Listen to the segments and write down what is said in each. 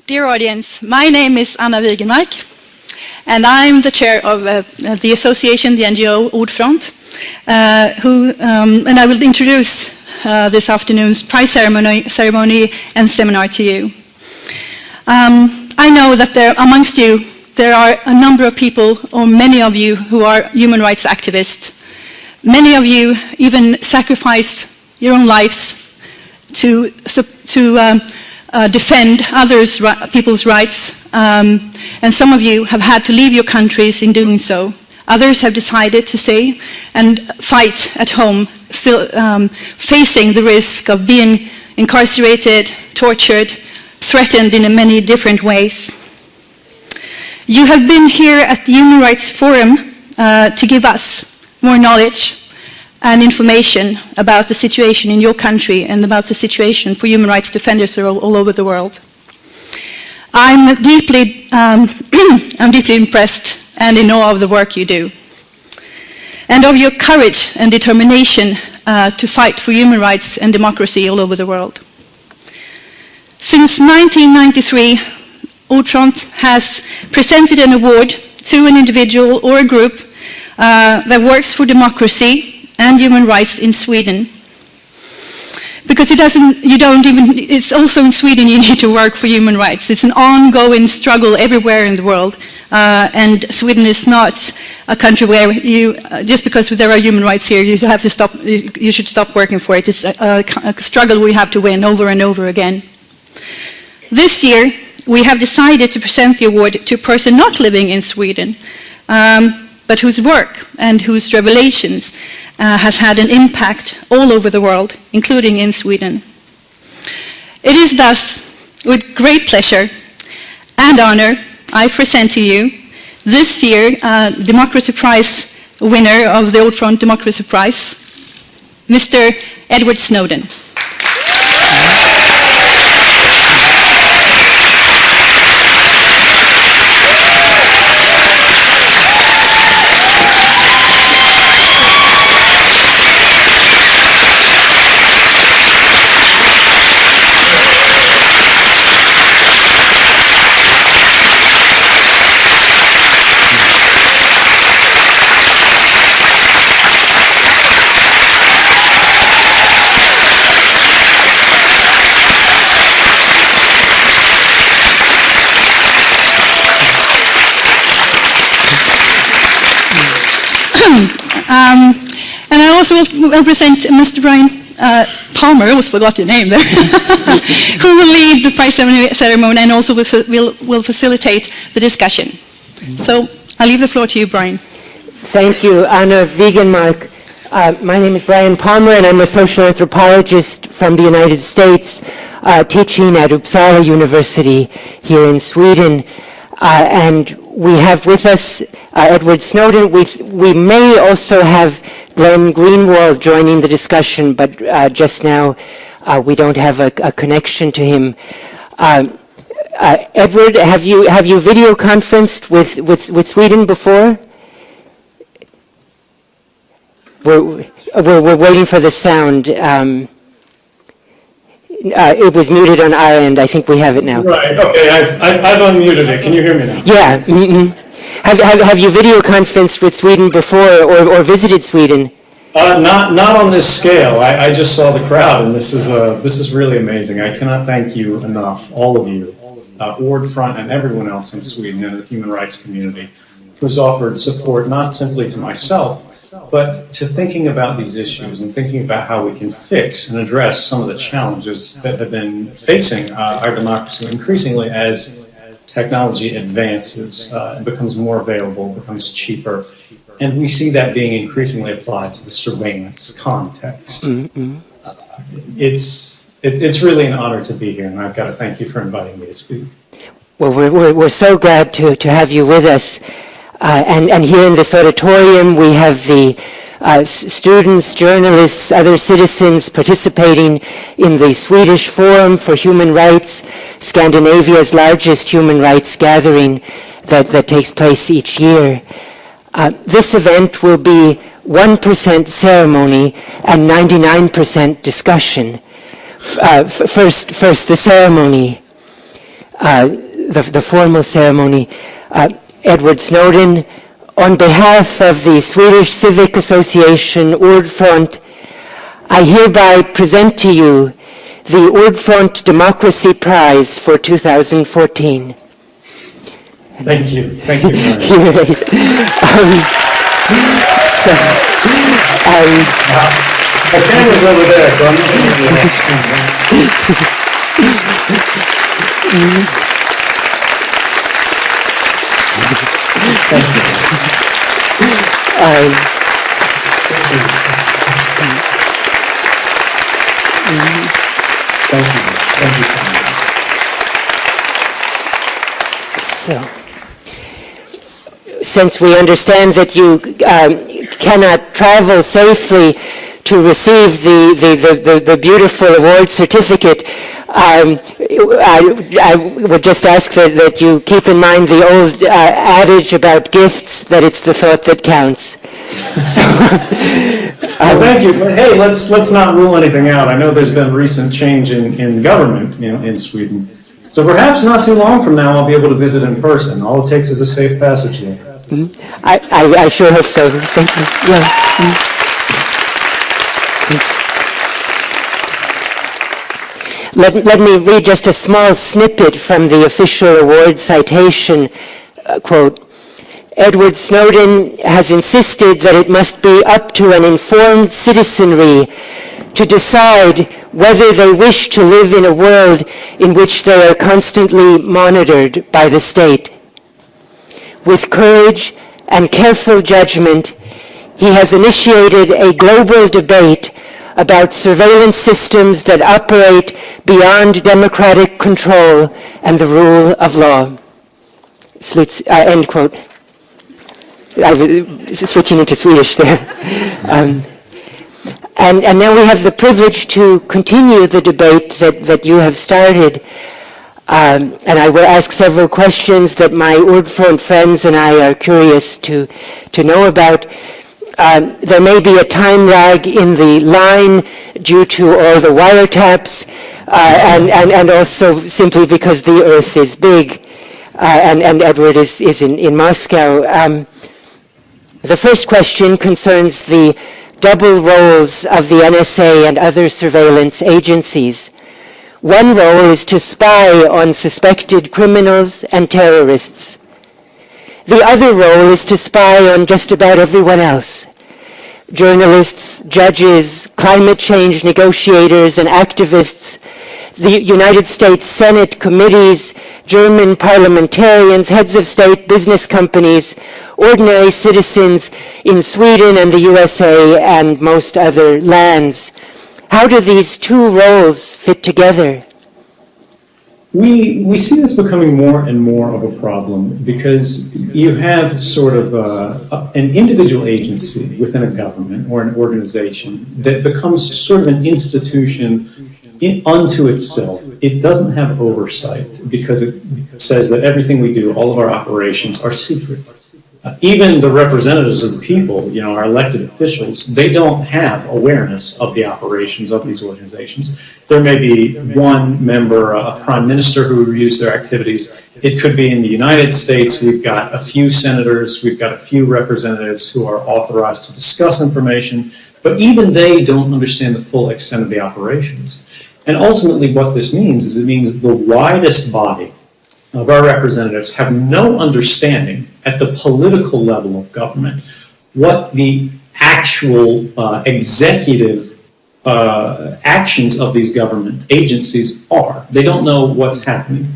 Dear audience, my name is Anna Wigenmark, and I'm the chair of the association, the NGO Ordfront, and I will introduce this afternoon's prize ceremony and seminar to you. I know that amongst you, there are a number of people, or many of you, who are human rights activists. Many of you even sacrifice your own lives to defend people's rights, and some of you have had to leave your countries in doing so. Others have decided to stay and fight at home, still facing the risk of being incarcerated, tortured, threatened in many different ways. You have been here at the Human Rights Forum to give us more knowledge and information about the situation in your country and about the situation for human rights defenders all over the world. I'm deeply impressed and in awe of the work you do, and of your courage and determination to fight for human rights and democracy all over the world. Since 1993, Ordfront has presented an award to an individual or a group that works for democracy and human rights in Sweden. Because it's also in Sweden you need to work for human rights. It's an ongoing struggle everywhere in the world. And Sweden is not a country where just because there are human rights here, you should stop working for it. It's a struggle we have to win over and over again. This year, we have decided to present the award to a person not living in Sweden, but whose work and whose revelations has had an impact all over the world, including in Sweden. It is thus with great pleasure and honor I present to you this year Democracy Prize winner of the Ordfront Democracy Prize, Mr. Edward Snowden. And I also will present Mr. Brian Palmer, I almost forgot your name there, who will lead the prize ceremony and also will facilitate the discussion. So I'll leave the floor to you, Brian. Thank you, Anna Wigenmark. My name is Brian Palmer, and I'm a social anthropologist from the United States, teaching at Uppsala University here in Sweden. And we have with us Edward Snowden. We may also have Glenn Greenwald joining the discussion, but just now we don't have a connection to him. Edward, have you video conferenced with Sweden before? We're waiting for the sound. It was muted on our end. I think we have it now. Right. Okay. I've unmuted it. Can you hear me now? Yeah. Mm-hmm. Have you video conferenced with Sweden before, or visited Sweden? Not on this scale. I just saw the crowd, and this is really amazing. I cannot thank you enough, all of you, Ordfront and everyone else in Sweden and the human rights community, who's offered support not simply to myself, but to thinking about these issues and thinking about how we can fix and address some of the challenges that have been facing our democracy increasingly as technology advances, becomes more available, becomes cheaper. And we see that being increasingly applied to the surveillance context. Mm-hmm. It's really an honor to be here, and I've got to thank you for inviting me to speak. Well, we're so glad to have you with us. And here in this auditorium, we have the students, journalists, other citizens participating in the Swedish Forum for Human Rights, Scandinavia's largest human rights gathering that takes place each year. This event will be 1% ceremony and 99% discussion. First the ceremony. the formal ceremony. Edward Snowden, on behalf of the Swedish Civic Association Ordfront, I hereby present to you the Ordfront Democracy Prize for 2014. Thank you. Thank you very much. The camera's over there, so I'm not going to do that. Thank you. Thank you. Thank you. So, since we understand that you cannot travel safely to receive the beautiful award certificate, I would just ask that you keep in mind the old adage about gifts, that it's the thought that counts. So, well, thank you. But hey, let's not rule anything out. I know there's been recent change in government, in Sweden. So perhaps not too long from now I'll be able to visit in person. All it takes is a safe passage there. Mm-hmm. I sure hope so. Thank you. Yeah. Mm-hmm. Let me read just a small snippet from the official award citation. Quote, Edward Snowden has insisted that it must be up to an informed citizenry to decide whether they wish to live in a world in which they are constantly monitored by the state. With courage and careful judgment, he has initiated a global debate about surveillance systems that operate beyond democratic control and the rule of law. End quote. I was switching into Swedish there. And now we have the privilege to continue the debate that you have started. And I will ask several questions that my Ordfront friends and I are curious to know about. There may be a time lag in the line due to all the wiretaps, and also simply because the Earth is big, and Edward is in Moscow. The first question concerns the double roles of the NSA and other surveillance agencies. One role is to spy on suspected criminals and terrorists. The other role is to spy on just about everyone else. Journalists, judges, climate change negotiators, and activists, the United States Senate committees, German parliamentarians, heads of state, business companies, ordinary citizens in Sweden and the USA and most other lands. How do these two roles fit together? We see this becoming more and more of a problem because you have sort of an individual agency within a government or an organization that becomes sort of an institution unto itself. It doesn't have oversight because it says that everything we do, all of our operations, are secret. Even the representatives of the people, our elected officials, they don't have awareness of the operations of these organizations. There may be one member, a prime minister, who reviews their activities. It could be in the United States. We've got a few senators, we've got a few representatives who are authorized to discuss information, but even they don't understand the full extent of the operations. And ultimately what this means is it means the widest body of our representatives have no understanding at the political level of government what the actual executive actions of these government agencies are. They don't know what's happening.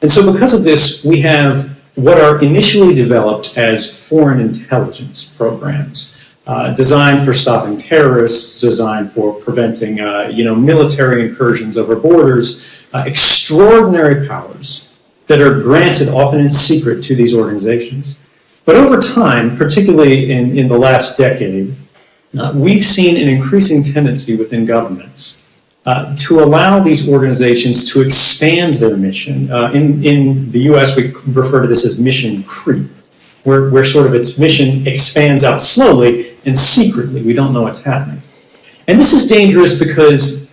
And so because of this, we have what are initially developed as foreign intelligence programs, designed for stopping terrorists, designed for preventing military incursions over borders, extraordinary powers that are granted often in secret to these organizations. But over time, particularly in the last decade, we've seen an increasing tendency within governments to allow these organizations to expand their mission. In the US, we refer to this as mission creep, where sort of its mission expands out slowly and secretly. We don't know what's happening. And this is dangerous because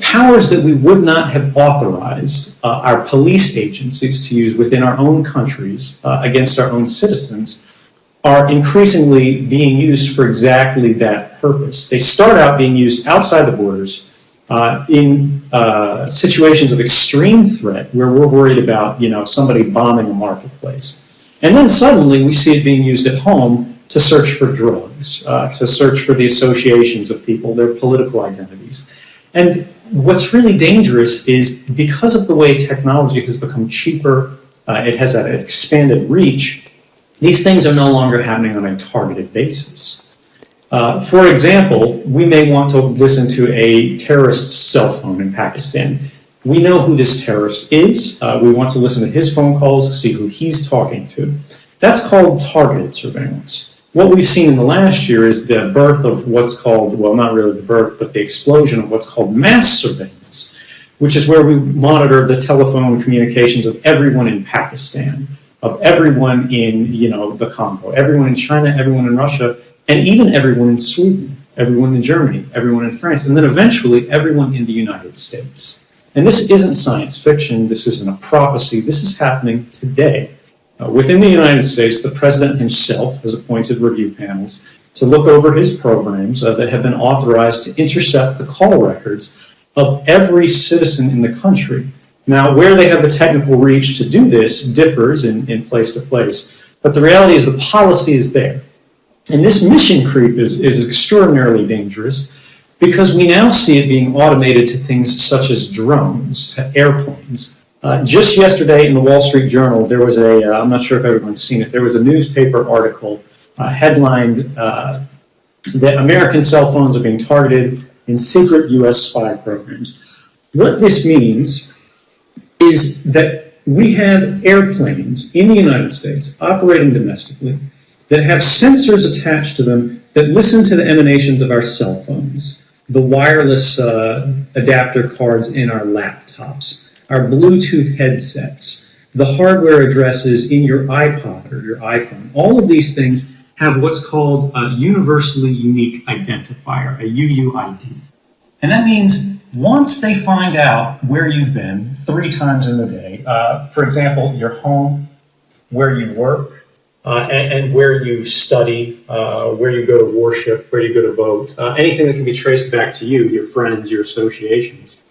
powers that we would not have authorized our police agencies to use within our own countries against our own citizens are increasingly being used for exactly that purpose. They start out being used outside the borders in situations of extreme threat where we're worried about, somebody bombing a marketplace. And then suddenly we see it being used at home to search for drugs, to search for the associations of people, their political identities. And what's really dangerous is because of the way technology has become cheaper, it has an expanded reach, these things are no longer happening on a targeted basis. For example, we may want to listen to a terrorist's cell phone in Pakistan. We know who this terrorist is. We want to listen to his phone calls to see who he's talking to. That's called targeted surveillance. What we've seen in the last year is the birth of what's called, well, not really the birth, but the explosion of what's called mass surveillance, which is where we monitor the telephone communications of everyone in Pakistan, of everyone in, the Congo, everyone in China, everyone in Russia, and even everyone in Sweden, everyone in Germany, everyone in France, and then eventually everyone in the United States. And this isn't science fiction, this isn't a prophecy, this is happening today. Within the United States, the president himself has appointed review panels to look over his programs that have been authorized to intercept the call records of every citizen in the country. Now, where they have the technical reach to do this differs in place to place, but the reality is the policy is there. And this mission creep is extraordinarily dangerous because we now see it being automated to things such as drones, to airplanes. Just yesterday in the Wall Street Journal, there was I'm not sure if everyone's seen it, there was a newspaper article headlined that American cell phones are being targeted in secret U.S. spy programs. What this means is that we have airplanes in the United States operating domestically that have sensors attached to them that listen to the emanations of our cell phones, the wireless adapter cards in our laptops, our Bluetooth headsets, the hardware addresses in your iPod or your iPhone. All of these things have what's called a universally unique identifier, a UUID. And that means once they find out where you've been 3 times in the day, for example, your home, where you work, and where you study, where you go to worship, where you go to vote, anything that can be traced back to you, your friends, your associations,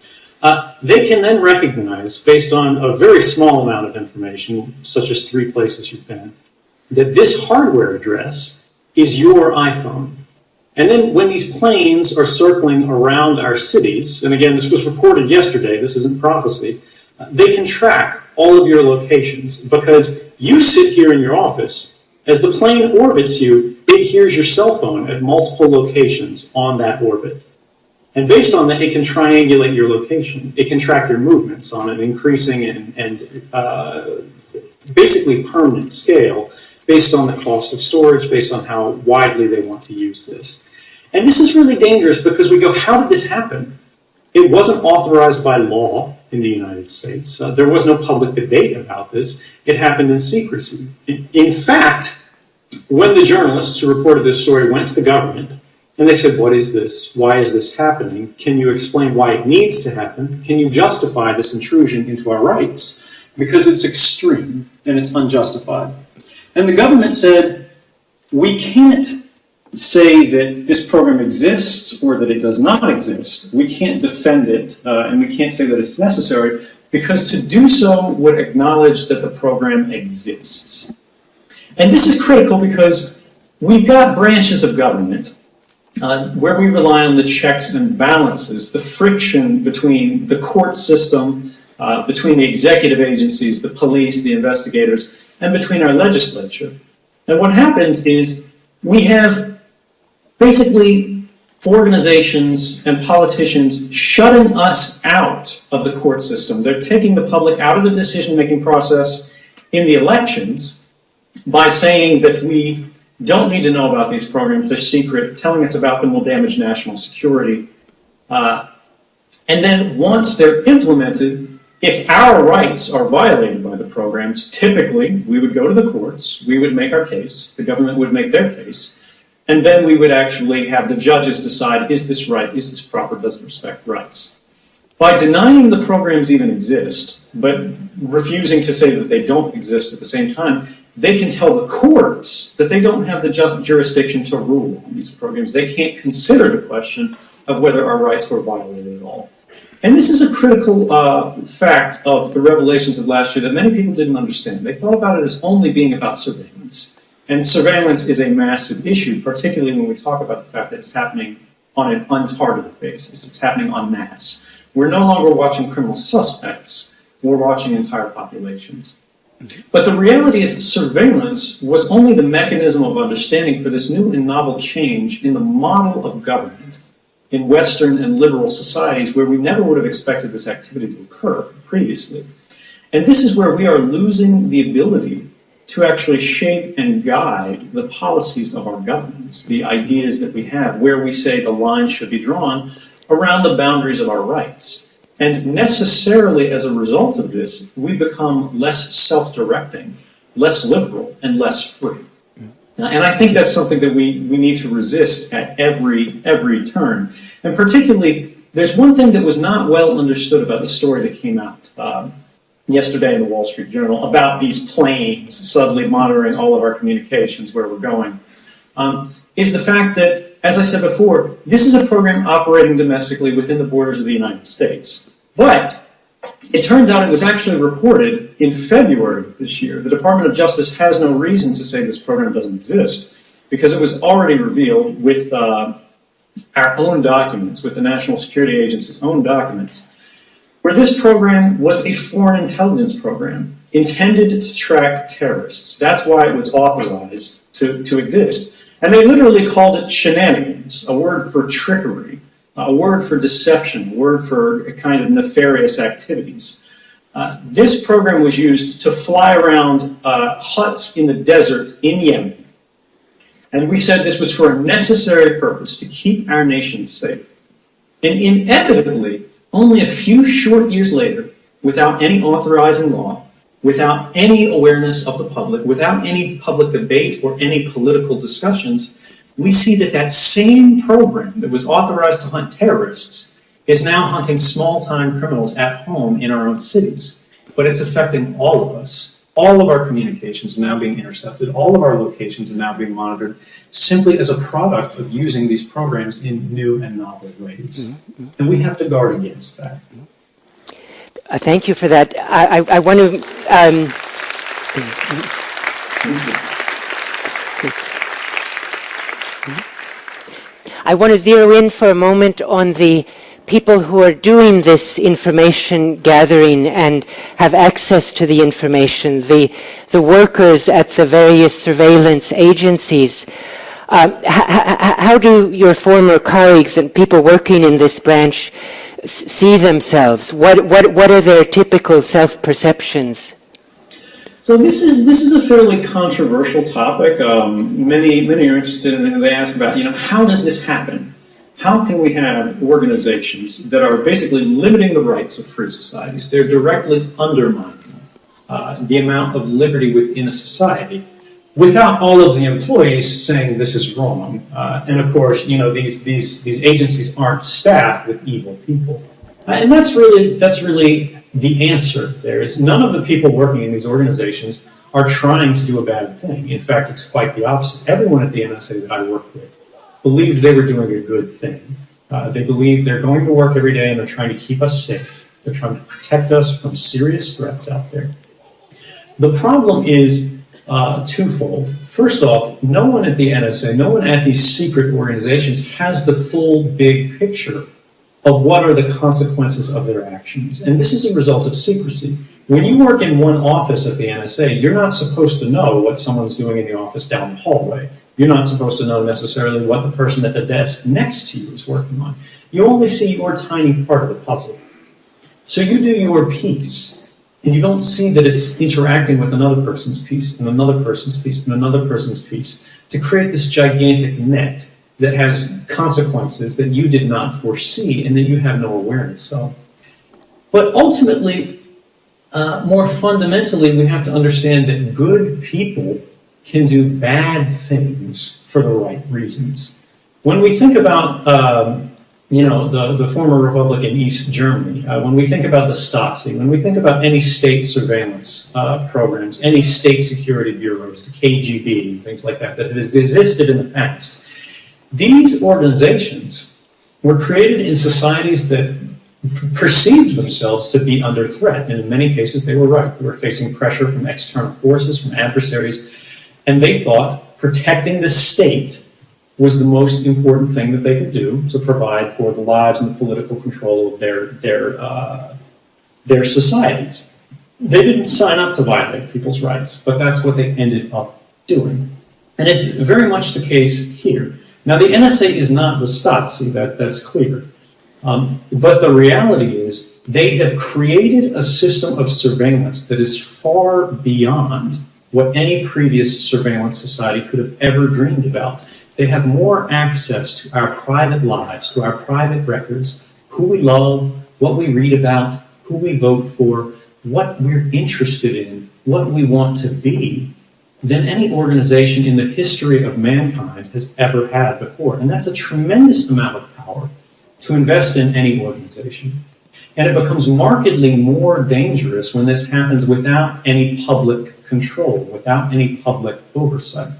they can then recognize, based on a very small amount of information, such as 3 places you've been, that this hardware address is your iPhone. And then when these planes are circling around our cities, and again, this was reported yesterday, this isn't prophecy, they can track all of your locations because you sit here in your office. As the plane orbits you, it hears your cell phone at multiple locations on that orbit. And based on that, it can triangulate your location. It can track your movements on an increasing and basically permanent scale based on the cost of storage, based on how widely they want to use this. And this is really dangerous because we go, how did this happen? It wasn't authorized by law in the United States. There was no public debate about this. It happened in secrecy. In fact, when the journalists who reported this story went to the government, and they said, what is this? Why is this happening? Can you explain why it needs to happen? Can you justify this intrusion into our rights? Because it's extreme and it's unjustified. And the government said, we can't say that this program exists or that it does not exist. We can't defend it and we can't say that it's necessary because to do so would acknowledge that the program exists. And this is critical because we've got branches of government where we rely on the checks and balances, the friction between the court system, between the executive agencies, the police, the investigators, and between our legislature. And what happens is we have basically organizations and politicians shutting us out of the court system. They're taking the public out of the decision-making process in the elections by saying that we don't need to know about these programs, they're secret, telling us about them will damage national security. And then once they're implemented, if our rights are violated by the programs, typically we would go to the courts, we would make our case, the government would make their case, and then we would actually have the judges decide, is this right, is this proper, does it respect rights? By denying the programs even exist, but refusing to say that they don't exist at the same time, they can tell the courts that they don't have the jurisdiction to rule on these programs. They can't consider the question of whether our rights were violated at all. And this is a critical fact of the revelations of last year that many people didn't understand. They thought about it as only being about surveillance. And surveillance is a massive issue, particularly when we talk about the fact that it's happening on an untargeted basis. It's happening en masse. We're no longer watching criminal suspects, we're watching entire populations. But the reality is that surveillance was only the mechanism of understanding for this new and novel change in the model of government in Western and liberal societies where we never would have expected this activity to occur previously. And this is where we are losing the ability to actually shape and guide the policies of our governments, the ideas that we have, where we say the line should be drawn around the boundaries of our rights. And necessarily as a result of this, we become less self-directing, less liberal, and less free. And I think that's something that we need to resist at every turn. And particularly, there's one thing that was not well understood about the story that came out yesterday in the Wall Street Journal about these planes suddenly monitoring all of our communications, where we're going, is the fact that, as I said before, this is a program operating domestically within the borders of the United States. But it turned out it was actually reported in February of this year. The Department of Justice has no reason to say this program doesn't exist because it was already revealed with our own documents, with the National Security Agency's own documents, where this program was a foreign intelligence program intended to track terrorists. That's why it was authorized to exist. And they literally called it shenanigans, a word for trickery, a word for deception, a word for a kind of nefarious activities. This program was used to fly around huts in the desert in Yemen. And we said this was for a necessary purpose, to keep our nation safe. And inevitably, only a few short years later, without any authorizing law, without any awareness of the public, without any public debate or any political discussions, we see that that same program that was authorized to hunt terrorists is now hunting small-time criminals at home in our own cities. But it's affecting all of us. All of our communications are now being intercepted. All of our locations are now being monitored simply as a product of using these programs in new and novel ways. And we have to guard against that. Thank you for that. I want to... I want to zero in for a moment on the people who are doing this information gathering and have access to the information, the workers at the various surveillance agencies. How do your former colleagues and people working in this branch see themselves? What are their typical self-perceptions? So this is a fairly controversial topic. Many are interested in it, and they ask about, how does this happen? How can we have organizations that are basically limiting the rights of free societies? They're directly undermining the amount of liberty within a society without all of the employees saying this is wrong. And of course, these agencies aren't staffed with evil people. And that's really the answer there, is none of the people working in these organizations are trying to do a bad thing. In fact, it's quite the opposite. Everyone at the NSA that I work with believed they were doing a good thing. They believe they're going to work every day and they're trying to keep us safe. They're trying to protect us from serious threats out there. The problem is twofold. First off, no one at the NSA, no one at these secret organizations has the full big picture of what are the consequences of their actions. And this is a result of secrecy. When you work in one office at the NSA, you're not supposed to know what someone's doing in the office down the hallway. You're not supposed to know necessarily what the person at the desk next to you is working on. You only see your tiny part of the puzzle. So you do your piece, and you don't see that it's interacting with another person's piece, and another person's piece, and another person's piece, to create this gigantic net that has consequences that you did not foresee and that you have no awareness of. But ultimately, more fundamentally, we have to understand that good people can do bad things for the right reasons. When we think about the former republic in East Germany, when we think about the Stasi, when we think about any state surveillance programs, any state security bureaus, the KGB, things like that has existed in the past, these organizations were created in societies that perceived themselves to be under threat, and in many cases they were right. They were facing pressure from external forces, from adversaries, and they thought protecting the state was the most important thing that they could do to provide for the lives and the political control of their societies. They didn't sign up to violate people's rights, but that's what they ended up doing. And it's very much the case here. Now, the NSA is not the Stasi, that's clear. But the reality is they have created a system of surveillance that is far beyond what any previous surveillance society could have ever dreamed about. They have more access to our private lives, to our private records, who we love, what we read about, who we vote for, what we're interested in, what we want to be, than any organization in the history of mankind has ever had before. And that's a tremendous amount of power to invest in any organization. And it becomes markedly more dangerous when this happens without any public control, without any public oversight.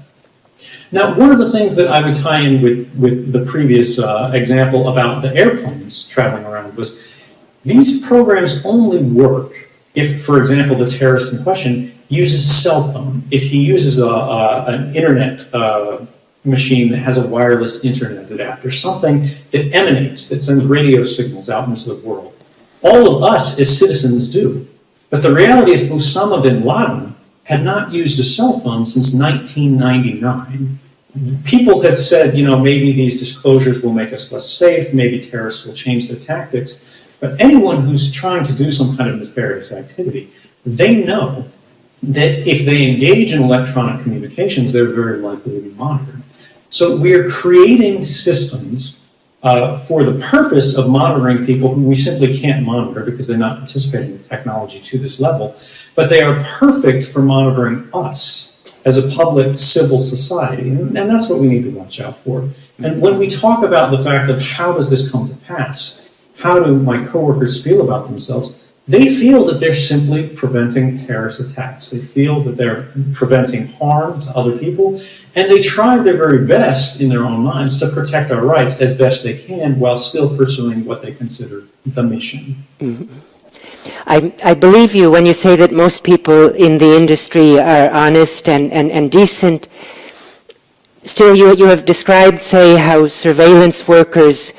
Now, one of the things that I would tie in with the previous example about the airplanes traveling around was these programs only work if, for example, the terrorist in question uses a cell phone, if he uses an internet machine that has a wireless internet adapter, something that emanates, that sends radio signals out into the world. All of us as citizens do. But the reality is Osama bin Laden had not used a cell phone since 1999. People have said, maybe these disclosures will make us less safe, maybe terrorists will change their tactics, but anyone who's trying to do some kind of nefarious activity, they know that if they engage in electronic communications, they're very likely to be monitored. So we're creating systems for the purpose of monitoring people who we simply can't monitor because they're not participating in technology to this level, but they are perfect for monitoring us as a public civil society, and that's what we need to watch out for. And when we talk about the fact of how does this come to pass, how do my coworkers feel about themselves, they feel that they're simply preventing terrorist attacks. They feel that they're preventing harm to other people, and they try their very best in their own minds to protect our rights as best they can while still pursuing what they consider the mission. Mm-hmm. I believe you when you say that most people in the industry are honest and decent. Still, you have described, say, how surveillance workers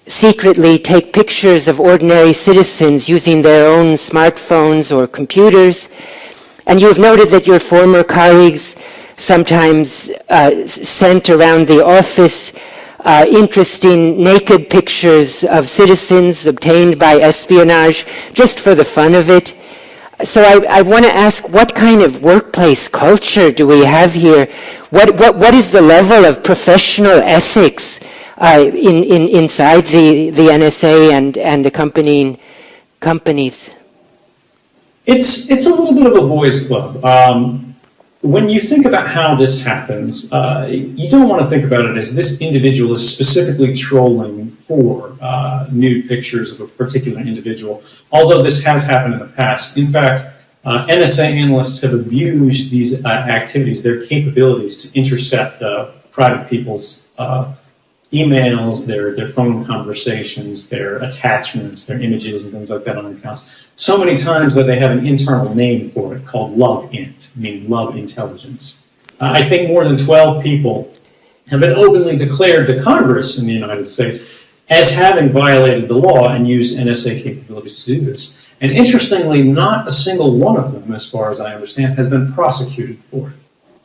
secretly take pictures of ordinary citizens using their own smartphones or computers. And you have noted that your former colleagues sometimes sent around the office interesting naked pictures of citizens obtained by espionage just for the fun of it. So I want to ask, what kind of workplace culture do we have here? What is the level of professional ethics inside the NSA and accompanying companies? It's a little bit of a boys' club. When you think about how this happens, you don't want to think about it as this individual is specifically trolling for nude pictures of a particular individual, although this has happened in the past. In fact, NSA analysts have abused these activities, their capabilities to intercept private people's emails, their phone conversations, their attachments, their images and things like that on their accounts, so many times that they have an internal name for it called LOVEINT, meaning love intelligence. I think more than 12 people have been openly declared to Congress in the United States as having violated the law and used NSA capabilities to do this. And interestingly, not a single one of them, as far as I understand, has been prosecuted for it,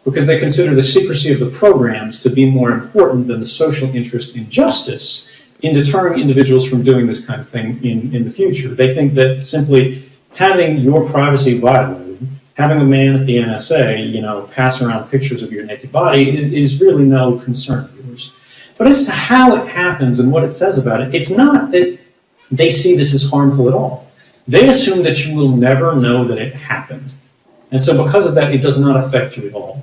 because they consider the secrecy of the programs to be more important than the social interest in justice in deterring individuals from doing this kind of thing in the future. They think that simply having your privacy violated, having a man at the NSA, pass around pictures of your naked body is really no concern of yours. But as to how it happens and what it says about it, it's not that they see this as harmful at all. They assume that you will never know that it happened. And so because of that, it does not affect you at all.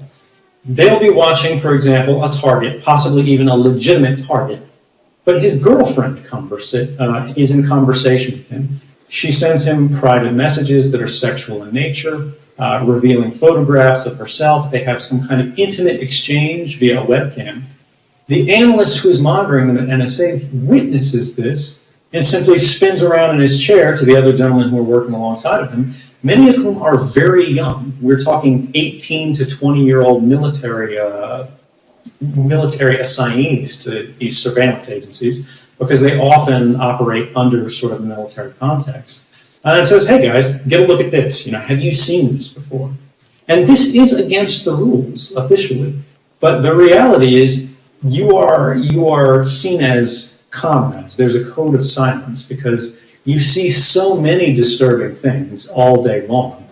They'll be watching, for example, a target, possibly even a legitimate target, But his girlfriend is in conversation with him. She sends him private messages that are sexual in nature, revealing photographs of herself. They have some kind of intimate exchange via a webcam. The analyst who is monitoring them at NSA witnesses this and simply spins around in his chair to the other gentlemen who are working alongside of him, many of whom are very young. We're talking 18 to 20-year-old military assignees to these surveillance agencies, because they often operate under sort of military context. And it says, hey guys, get a look at this. Have you seen this before? And this is against the rules officially. But the reality is you are seen as comrades. There's a code of silence because you see so many disturbing things all day long.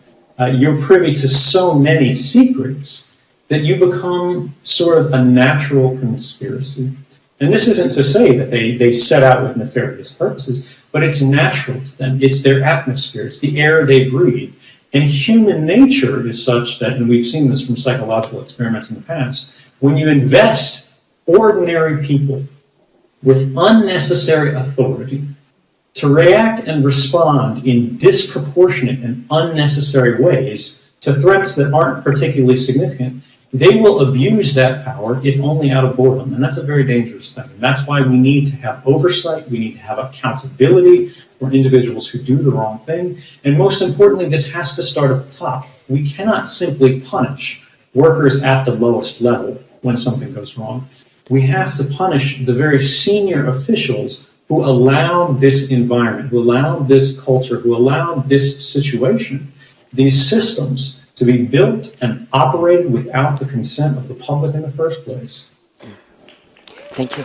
You're privy to so many secrets that you become sort of a natural conspiracy. And this isn't to say that they set out with nefarious purposes, but it's natural to them. It's their atmosphere. It's the air they breathe. And human nature is such that, and we've seen this from psychological experiments in the past, when you invest ordinary people with unnecessary authority to react and respond in disproportionate and unnecessary ways to threats that aren't particularly significant, they will abuse that power, if only out of boredom. And that's a very dangerous thing. And that's why we need to have oversight. We need to have accountability for individuals who do the wrong thing. And most importantly, this has to start at the top. We cannot simply punish workers at the lowest level when something goes wrong. We have to punish the very senior officials who allowed this environment, who allowed this culture, who allowed this situation, these systems, to be built and operated without the consent of the public in the first place. Thank you.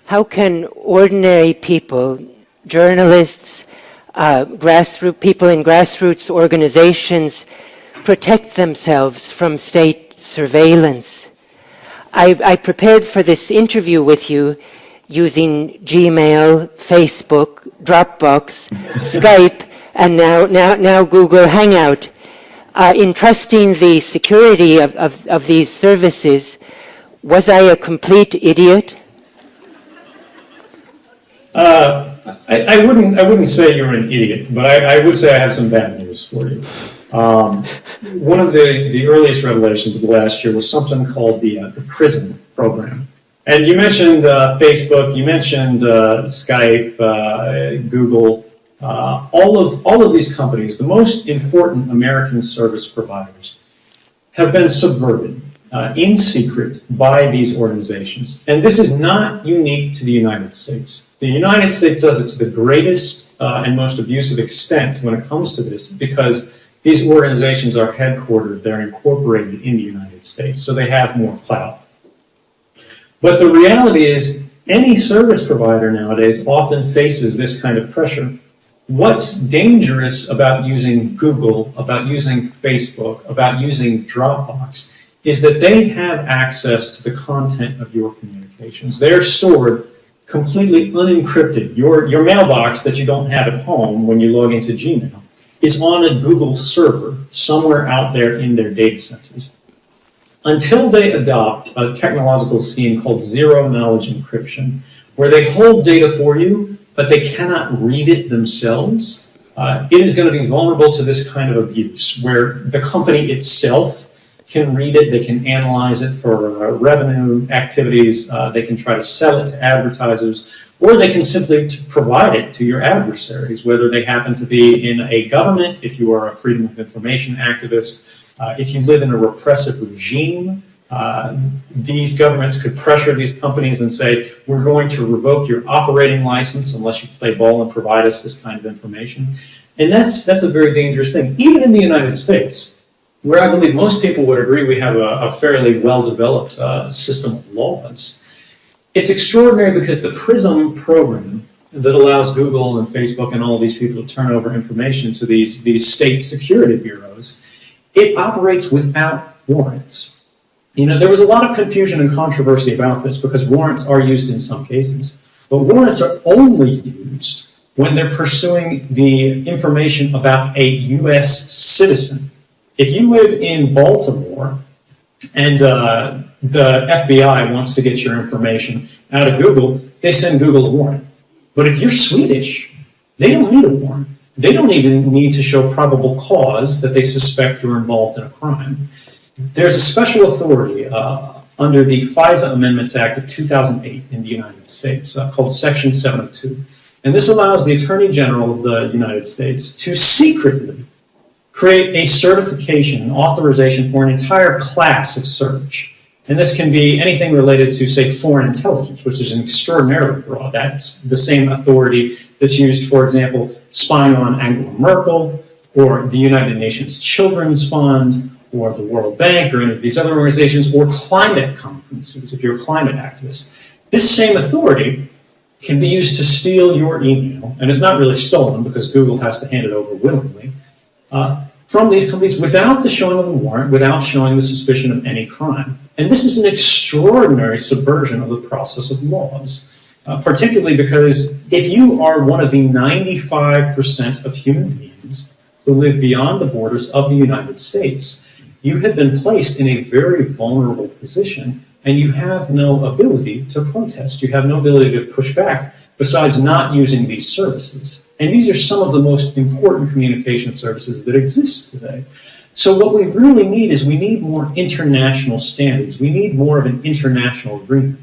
How can ordinary people, journalists, people in grassroots organizations, protect themselves from state surveillance? I prepared for this interview with you using Gmail, Facebook, Dropbox, Skype, and now Google Hangout. In trusting the security of these services, was I a complete idiot? I wouldn't say you're an idiot, but I would say I have some bad news for you. One of the earliest revelations of the last year was something called the PRISM program. And you mentioned Facebook, you mentioned Skype, Google, all of these companies, the most important American service providers, have been subverted in secret by these organizations. And this is not unique to the United States. The United States does it to the greatest and most abusive extent when it comes to this, because these organizations are headquartered, they're incorporated in the United States, so they have more clout. But the reality is, any service provider nowadays often faces this kind of pressure. What's dangerous about using Google, about using Facebook, about using Dropbox, is that they have access to the content of your communications. They're stored completely unencrypted. Your mailbox that you don't have at home when you log into Gmail is on a Google server somewhere out there in their data centers. Until they adopt a technological scheme called zero-knowledge encryption, where they hold data for you, but they cannot read it themselves, it is going to be vulnerable to this kind of abuse, where the company itself can read it, they can analyze it for revenue activities, they can try to sell it to advertisers, or they can simply provide it to your adversaries, whether they happen to be in a government, if you are a freedom of information activist, if you live in a repressive regime. These governments could pressure these companies and say, we're going to revoke your operating license unless you play ball and provide us this kind of information. And that's a very dangerous thing. Even in the United States, where I believe most people would agree we have a fairly well-developed system of laws, it's extraordinary because the PRISM program that allows Google and Facebook and all of these people to turn over information to these state security bureaus, it operates without warrants. You know, there was a lot of confusion and controversy about this because warrants are used in some cases, but warrants are only used when they're pursuing the information about a U.S. citizen. If you live in Baltimore and the FBI wants to get your information out of Google, they send Google a warrant. But if you're Swedish, they don't need a warrant. They don't even need to show probable cause that they suspect you're involved in a crime. There's a special authority under the FISA Amendments Act of 2008 in the United States called Section 702. And this allows the Attorney General of the United States to secretly create a certification, an authorization for an entire class of search. And this can be anything related to, say, foreign intelligence, which is an extraordinarily broad. That's the same authority that's used, for example, spying on Angela Merkel, or the United Nations Children's Fund, or the World Bank, or any of these other organizations, or climate conferences, if you're a climate activist. This same authority can be used to steal your email, and it's not really stolen because Google has to hand it over willingly, from these companies without the showing of a warrant, without showing the suspicion of any crime. And this is an extraordinary subversion of the process of laws, particularly because if you are one of the 95% of human beings who live beyond the borders of the United States, you have been placed in a very vulnerable position, and you have no ability to protest. You have no ability to push back besides not using these services. And these are some of the most important communication services that exist today. So what we really need is we need more international standards. We need more of an international agreement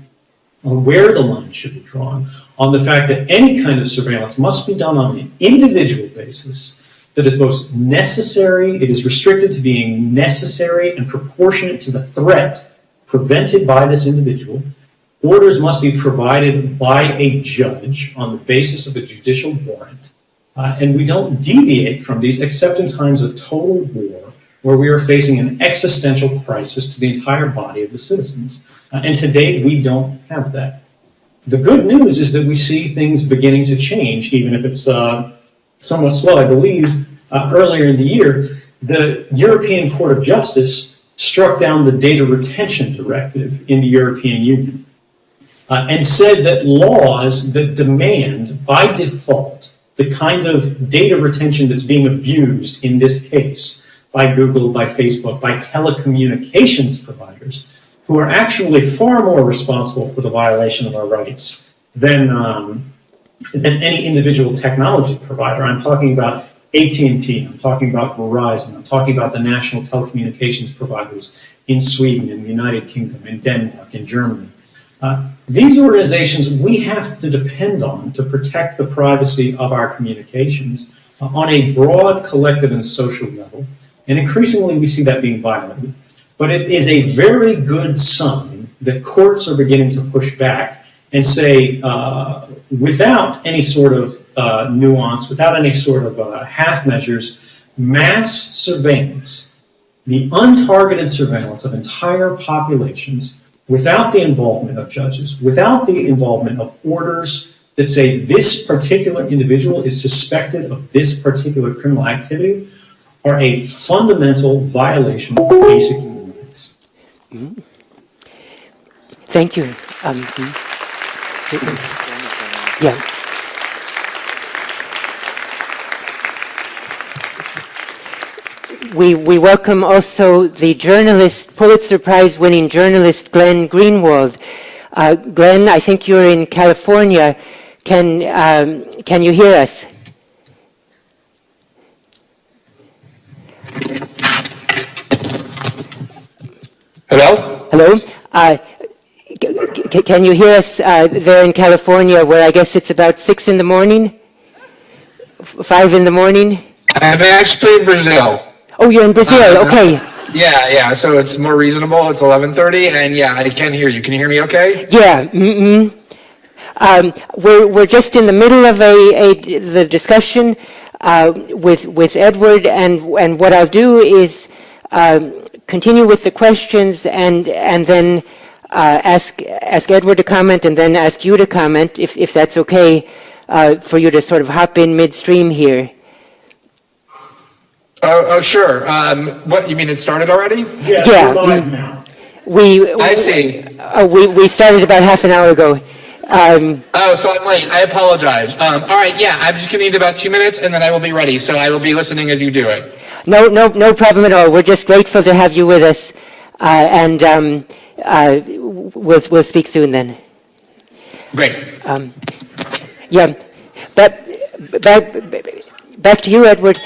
on where the line should be drawn, on the fact that any kind of surveillance must be done on an individual basis, that is both necessary, it is restricted to being necessary and proportionate to the threat prevented by this individual. Orders must be provided by a judge on the basis of a judicial warrant. And we don't deviate from these except in times of total war, where we are facing an existential crisis to the entire body of the citizens. And to date, we don't have that. The good news is that we see things beginning to change, even if it's somewhat slow. I believe earlier in the year, the European Court of Justice struck down the data retention directive in the European Union and said that laws that demand by default the kind of data retention that's being abused in this case by Google, by Facebook, by telecommunications providers, who are actually far more responsible for the violation of our rights than any individual technology provider. I'm talking about AT&T, I'm talking about Verizon, I'm talking about the national telecommunications providers in Sweden, in the United Kingdom, in Denmark, in Germany. These organizations we have to depend on to protect the privacy of our communications on a broad collective and social level, and increasingly we see that being violated. But it is a very good sign that courts are beginning to push back and say, without any sort of nuance, without any sort of half measures, mass surveillance, the untargeted surveillance of entire populations, without the involvement of judges, without the involvement of orders that say this particular individual is suspected of this particular criminal activity, are a fundamental violation of basic human rights. Mm-hmm. Thank you. Yeah. We welcome also the journalist, Pulitzer Prize winning journalist Glenn Greenwald. Glenn, I think you're in California. Can you hear us? Hello? Hello? Can you hear us there in California, where I guess it's about 6 in the morning? 5 in the morning? I'm actually in Brazil. Oh, you're in Brazil, okay. Yeah, so it's more reasonable. It's 11:30, and yeah, I can hear you. Can you hear me okay? Yeah, we're just in the middle of the discussion with Edward, and what I'll do is continue with the questions and then ask Edward to comment and then ask you to comment, if that's okay, for you to sort of hop in midstream here. Oh, sure. What, you mean it started already? Yeah. We're live now. I see. We started about half an hour ago. Oh, so I'm late. I apologize. All right, yeah, I'm just gonna need about 2 minutes, and then I will be ready. So I will be listening as you do it. No problem at all. We're just grateful to have you with us, we'll speak soon then. Great. Yeah, but back to you, Edward.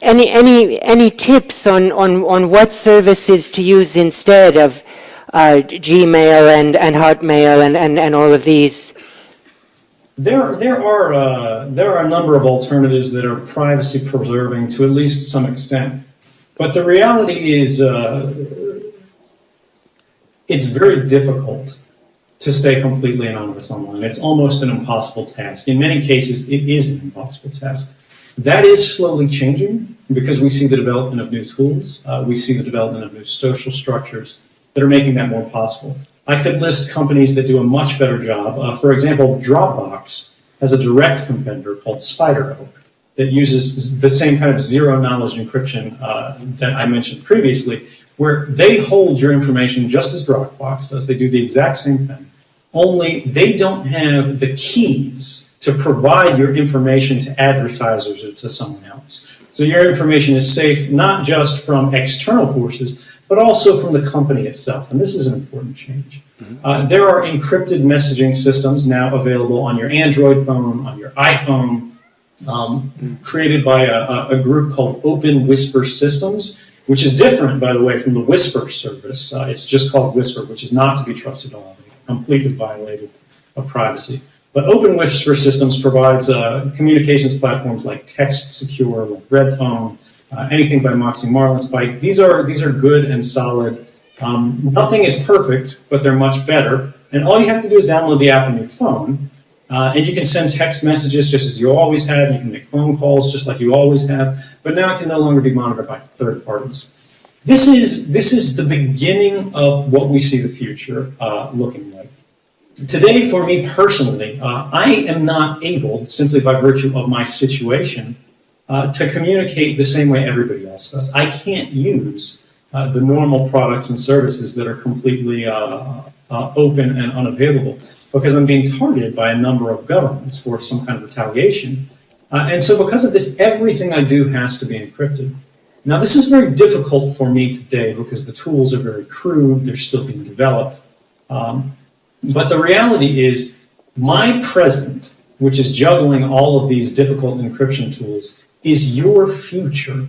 Any tips on what services to use instead of Gmail and Hotmail and all of these? There are a number of alternatives that are privacy preserving to at least some extent, but the reality is it's very difficult to stay completely anonymous online. It's almost an impossible task. In many cases, it is an impossible task. That is slowly changing because we see the development of new tools. We see the development of new social structures that are making that more possible. I could list companies that do a much better job. For example, Dropbox has a direct competitor called SpiderOak that uses the same kind of zero-knowledge encryption that I mentioned previously, where they hold your information just as Dropbox does. They do the exact same thing, only they don't have the keys to provide your information to advertisers or to someone else. So your information is safe not just from external forces, but also from the company itself. And this is an important change. There are encrypted messaging systems now available on your Android phone, on your iPhone, created by a group called Open Whisper Systems, which is different, by the way, from the Whisper service. It's just called Whisper, which is not to be trusted at all. They completely violated of privacy. But Open Whisper Systems provides communications platforms like Text Secure, like Redphone, anything by Moxie Marlinspike. These are good and solid. Nothing is perfect, but they're much better. And all you have to do is download the app on your phone, and you can send text messages just as you always have. You can make phone calls just like you always have. But now it can no longer be monitored by third parties. This is the beginning of what we see the future looking like. Today, for me personally, I am not able, simply by virtue of my situation, to communicate the same way everybody else does. I can't use the normal products and services that are completely open and unavailable because I'm being targeted by a number of governments for some kind of retaliation. And so because of this, everything I do has to be encrypted. Now, this is very difficult for me today because the tools are very crude, they're still being developed. But the reality is, my present, which is juggling all of these difficult encryption tools, is your future,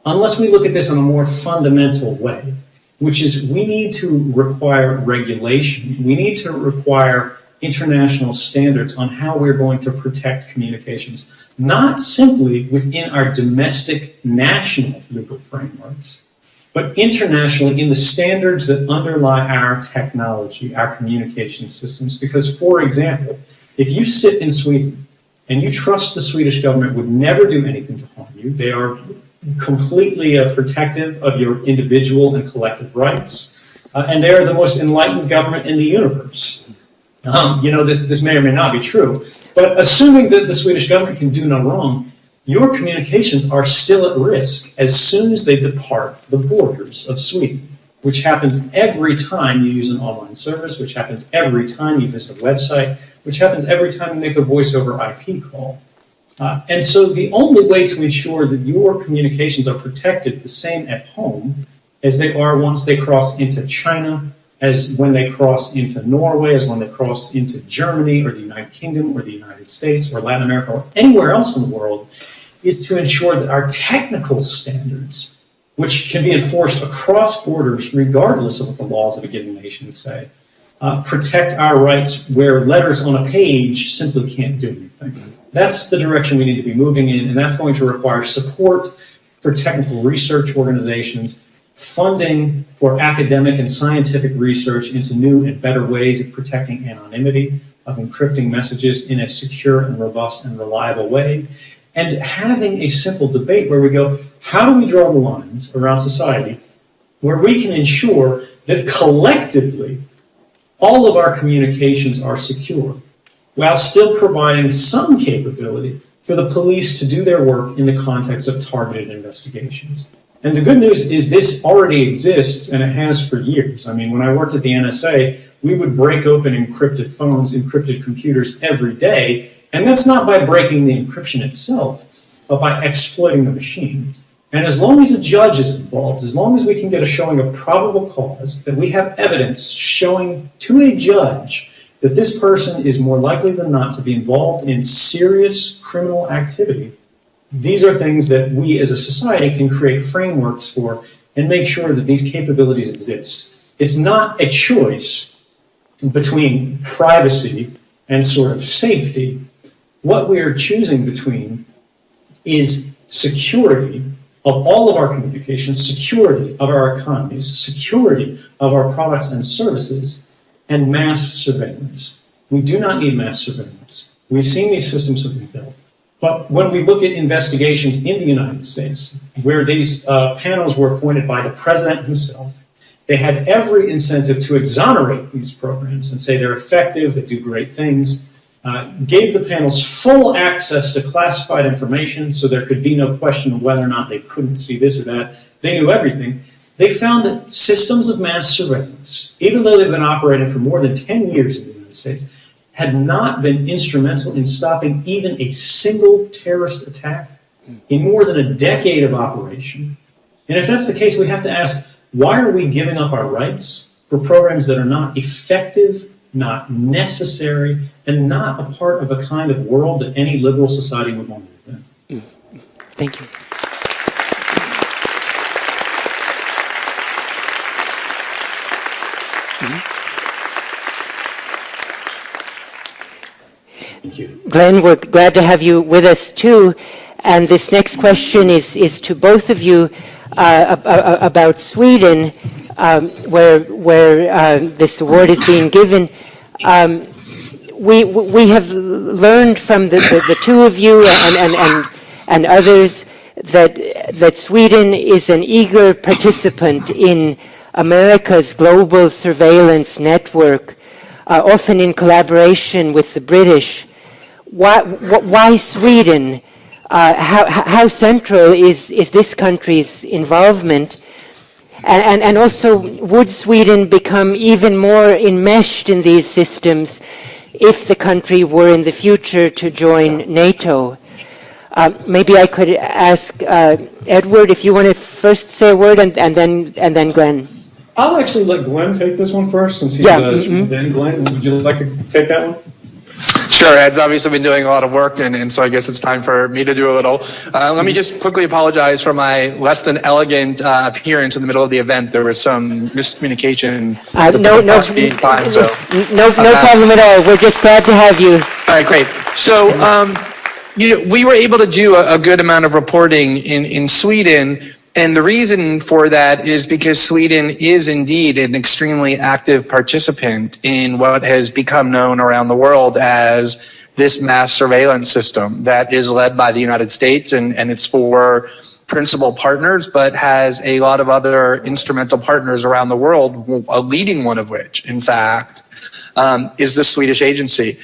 unless we look at this in a more fundamental way, which is we need to require regulation. We need to require international standards on how we're going to protect communications, not simply within our domestic national legal frameworks, but internationally in the standards that underlie our technology, our communication systems. Because, for example, if you sit in Sweden and you trust the Swedish government would never do anything to harm you, they are completely protective of your individual and collective rights, and they are the most enlightened government in the universe. This may or may not be true, but assuming that the Swedish government can do no wrong, your communications are still at risk as soon as they depart the borders of Sweden, which happens every time you use an online service, which happens every time you visit a website, which happens every time you make a voice over IP call. And so the only way to ensure that your communications are protected the same at home as they are once they cross into China, as when they cross into Norway, as when they cross into Germany or the United Kingdom or the United States or Latin America or anywhere else in the world, is to ensure that our technical standards, which can be enforced across borders regardless of what the laws of a given nation say, protect our rights where letters on a page simply can't do anything. That's the direction we need to be moving in, and that's going to require support for technical research organizations, funding for academic and scientific research into new and better ways of protecting anonymity, of encrypting messages in a secure and robust and reliable way, and having a simple debate where we go, how do we draw the lines around society where we can ensure that collectively all of our communications are secure, while still providing some capability for the police to do their work in the context of targeted investigations. And the good news is this already exists, and it has for years. I mean, when I worked at the NSA, we would break open encrypted phones, encrypted computers every day, and that's not by breaking the encryption itself, but by exploiting the machine. And as long as a judge is involved, as long as we can get a showing of probable cause, that we have evidence showing to a judge that this person is more likely than not to be involved in serious criminal activity, these are things that we as a society can create frameworks for and make sure that these capabilities exist. It's not a choice between privacy and sort of safety. What we are choosing between is security of all of our communications, security of our economies, security of our products and services, and mass surveillance. We do not need mass surveillance. We've seen these systems have been built. But when we look at investigations in the United States, where these panels were appointed by the president himself, they had every incentive to exonerate these programs and say they're effective, they do great things, gave the panels full access to classified information so there could be no question of whether or not they couldn't see this or that. They knew everything. They found that systems of mass surveillance, even though they've been operating for more than 10 years in the United States, had not been instrumental in stopping even a single terrorist attack in more than a decade of operation. And if that's the case, we have to ask, why are we giving up our rights for programs that are not effective, not necessary, and not a part of a kind of world that any liberal society would want to live in? Thank you. Thank you. Glenn, we're glad to have you with us too. And this next question is to both of you about Sweden, where this award is being given. We have learned from the two of you and others that Sweden is an eager participant in America's global surveillance network, often in collaboration with the British. Why Sweden? How central is this country's involvement? And also, would Sweden become even more enmeshed in these systems if the country were in the future to join NATO? Maybe I could ask Edward if you want to first say a word, and then Glenn. I'll actually let Glenn take this one first, since he's then Glenn, would you like to take that one? Sure, Ed's obviously been doing a lot of work, and so I guess it's time for me to do a little. Let me just quickly apologize for my less than elegant appearance in the middle of the event. There was some miscommunication. No problem at all. We're just glad to have you. All right, great. So, we were able to do a good amount of reporting in Sweden. And the reason for that is because Sweden is indeed an extremely active participant in what has become known around the world as this mass surveillance system that is led by the United States, and it's for principal partners, but has a lot of other instrumental partners around the world, a leading one of which, in fact, is the Swedish agency.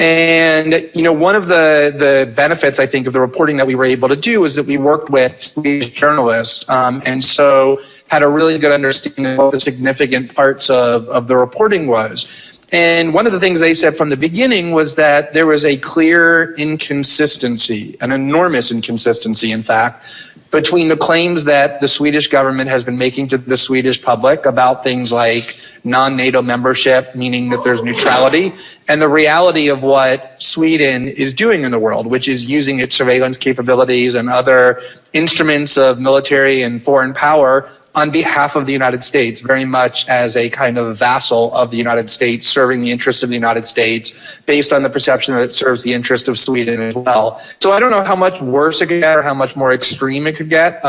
And, one of the benefits, I think, of the reporting that we were able to do is that we worked with Swedish journalists, and so had a really good understanding of what the significant parts of the reporting was. And one of the things they said from the beginning was that there was a clear inconsistency, an enormous inconsistency, in fact, between the claims that the Swedish government has been making to the Swedish public about things like non-NATO membership, meaning that there's neutrality, and the reality of what Sweden is doing in the world, which is using its surveillance capabilities and other instruments of military and foreign power on behalf of the United States, very much as a kind of vassal of the United States, serving the interests of the United States, based on the perception that it serves the interest of Sweden as well. So I don't know how much worse it could get or how much more extreme it could get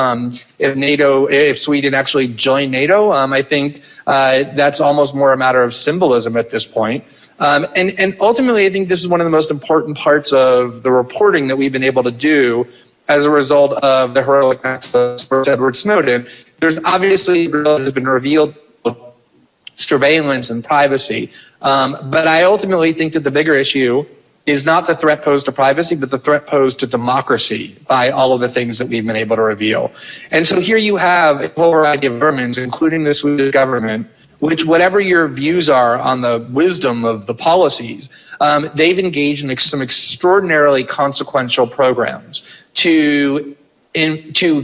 if Sweden actually joined NATO. I think that's almost more a matter of symbolism at this point. And ultimately, I think this is one of the most important parts of the reporting that we've been able to do as a result of the heroic acts of Edward Snowden. There's obviously has been revealed surveillance and privacy, but I ultimately think that the bigger issue is not the threat posed to privacy, but the threat posed to democracy by all of the things that we've been able to reveal. And so here you have a whole variety of governments, including the Swedish government, which, whatever your views are on the wisdom of the policies, they've engaged in some extraordinarily consequential programs to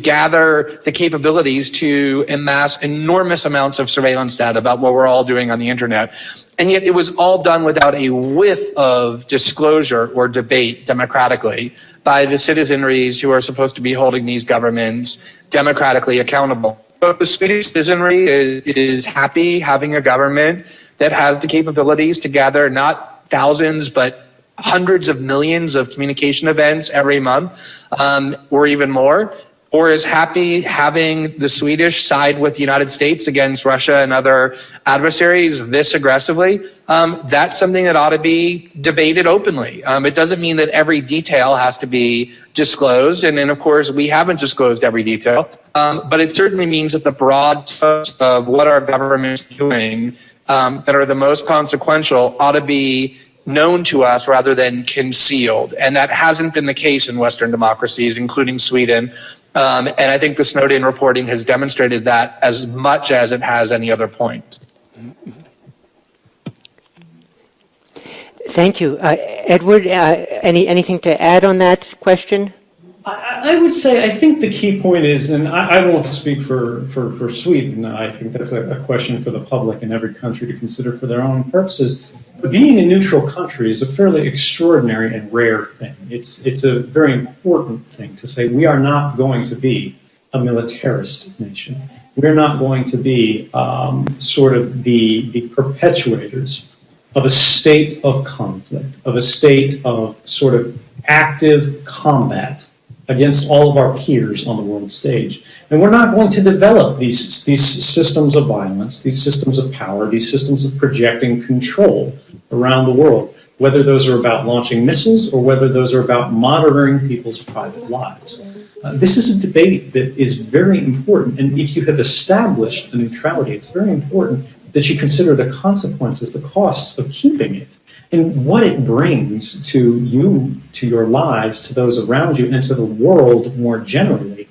gather the capabilities to amass enormous amounts of surveillance data about what we're all doing on the internet. And yet it was all done without a whiff of disclosure or debate democratically by the citizenries who are supposed to be holding these governments democratically accountable. But the Swedish citizenry is happy having a government that has the capabilities to gather not thousands, but hundreds of millions of communication events every month, or even more, or is happy having the Swedish side with the United States against Russia and other adversaries this aggressively. That's something that ought to be debated openly. It doesn't mean that every detail has to be disclosed, and of course we haven't disclosed every detail, but it certainly means that the broad sense of what our government is doing that are the most consequential ought to be known to us rather than concealed. And that hasn't been the case in Western democracies, including Sweden. And I think the Snowden reporting has demonstrated that as much as it has any other point. Thank you. Edward, anything to add on that question? I would say, I think the key point is, and I won't speak for Sweden, I think that's a question for the public in every country to consider for their own purposes. But being a neutral country is a fairly extraordinary and rare thing. It's a very important thing to say we are not going to be a militarist nation. We're not going to be sort of the perpetuators of a state of conflict, of a state of sort of active combat against all of our peers on the world stage. And we're not going to develop these systems of violence, these systems of power, these systems of projecting control around the world, whether those are about launching missiles or whether those are about monitoring people's private lives. This is a debate that is very important, and if you have established the neutrality, it's very important that you consider the consequences, the costs of keeping it, and what it brings to you, to your lives, to those around you, and to the world more generally,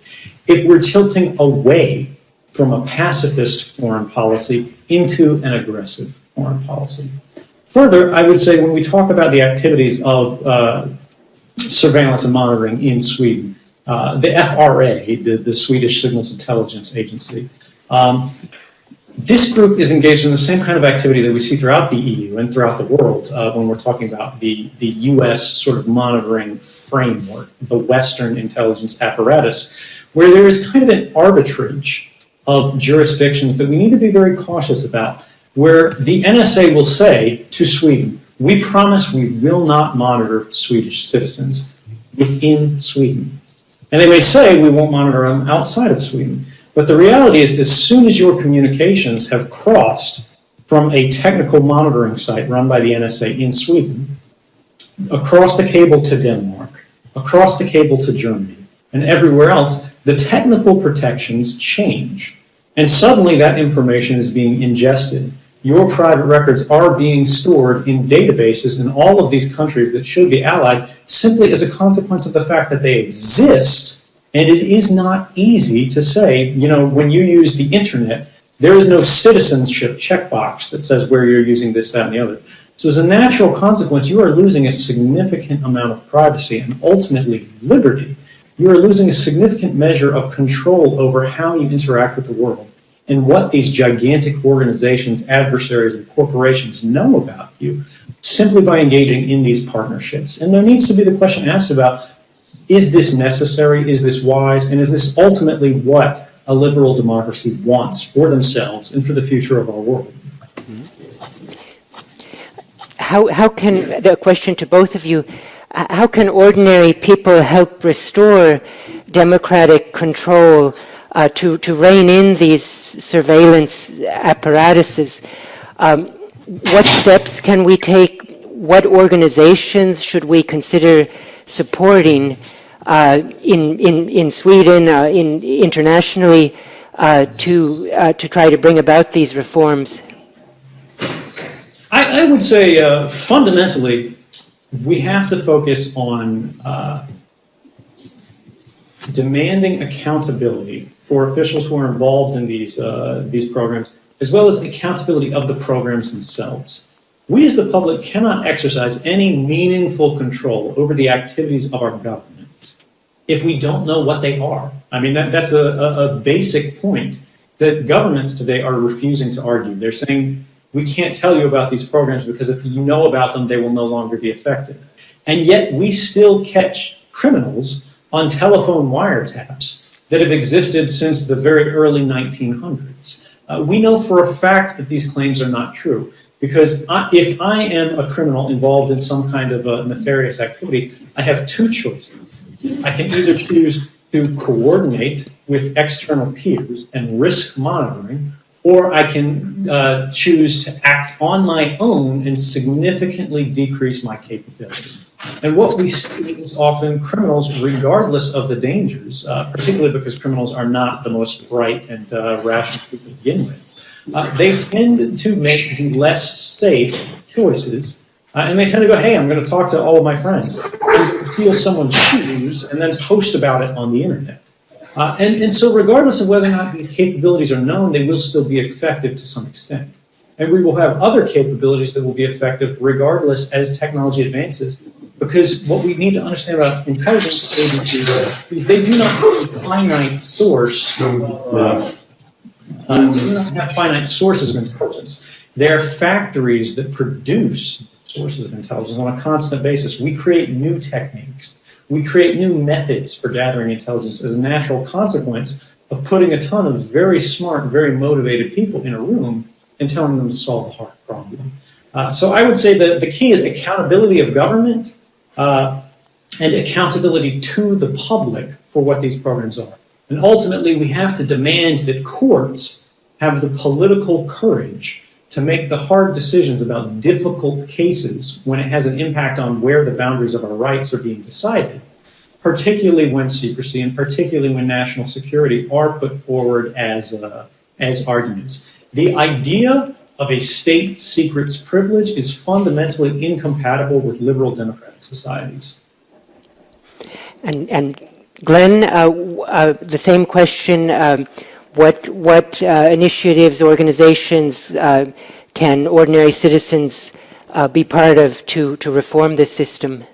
if we're tilting away from a pacifist foreign policy into an aggressive foreign policy. Further, I would say when we talk about the activities of surveillance and monitoring in Sweden, the FRA, the Swedish Signals Intelligence Agency, this group is engaged in the same kind of activity that we see throughout the EU and throughout the world when we're talking about the US sort of monitoring framework, the Western intelligence apparatus, where there is kind of an arbitrage of jurisdictions that we need to be very cautious about, where the NSA will say to Sweden, we promise we will not monitor Swedish citizens within Sweden. And they may say we won't monitor them outside of Sweden. But the reality is, as soon as your communications have crossed from a technical monitoring site run by the NSA in Sweden, across the cable to Denmark, across the cable to Germany, and everywhere else, the technical protections change. And suddenly that information is being ingested. Your private records are being stored in databases in all of these countries that should be allied simply as a consequence of the fact that they exist. And it is not easy to say, you know, when you use the internet, there is no citizenship checkbox that says where you're using this, that, and the other. So as a natural consequence, you are losing a significant amount of privacy and ultimately liberty. You are losing a significant measure of control over how you interact with the world and what these gigantic organizations, adversaries, and corporations know about you simply by engaging in these partnerships. And there needs to be the question asked about, is this necessary? Is this wise? And is this ultimately what a liberal democracy wants for themselves and for the future of our world? How can, the question to both of you, how can ordinary people help restore democratic control to rein in these surveillance apparatuses? What steps can we take? What organizations should we consider supporting in Sweden, internationally, to try to bring about these reforms? I would say fundamentally, we have to focus on demanding accountability for officials who are involved in these programs, as well as accountability of the programs themselves. We as the public cannot exercise any meaningful control over the activities of our government if we don't know what they are. I mean, that's a basic point that governments today are refusing to argue. They're saying, we can't tell you about these programs because if you know about them, they will no longer be effective. And yet we still catch criminals on telephone wiretaps that have existed since the very early 1900s. We know for a fact that these claims are not true, because if I am a criminal involved in some kind of a nefarious activity, I have two choices. I can either choose to coordinate with external peers and risk monitoring, or I can choose to act on my own and significantly decrease my capability. And what we see is often criminals, regardless of the dangers, particularly because criminals are not the most bright and rational people to begin with, they tend to make the less safe choices. And they tend to go, hey, I'm going to talk to all of my friends, and steal someone's shoes, and then post about it on the internet. And so regardless of whether or not these capabilities are known, they will still be effective to some extent. And we will have other capabilities that will be effective regardless as technology advances, because what we need to understand about intelligence agencies is they do not have a finite source. They do not have finite sources of intelligence. They are factories that produce sources of intelligence on a constant basis. We create new techniques. We create new methods for gathering intelligence as a natural consequence of putting a ton of very smart, very motivated people in a room and telling them to solve a hard problem. So I would say that the key is accountability of government and accountability to the public for what these programs are. And ultimately, we have to demand that courts have the political courage to make the hard decisions about difficult cases when it has an impact on where the boundaries of our rights are being decided, particularly when secrecy and particularly when national security are put forward as arguments. The idea of a state secrets privilege is fundamentally incompatible with liberal democratic societies. And Glenn, the same question. What initiatives, organizations can ordinary citizens be part of to reform this system?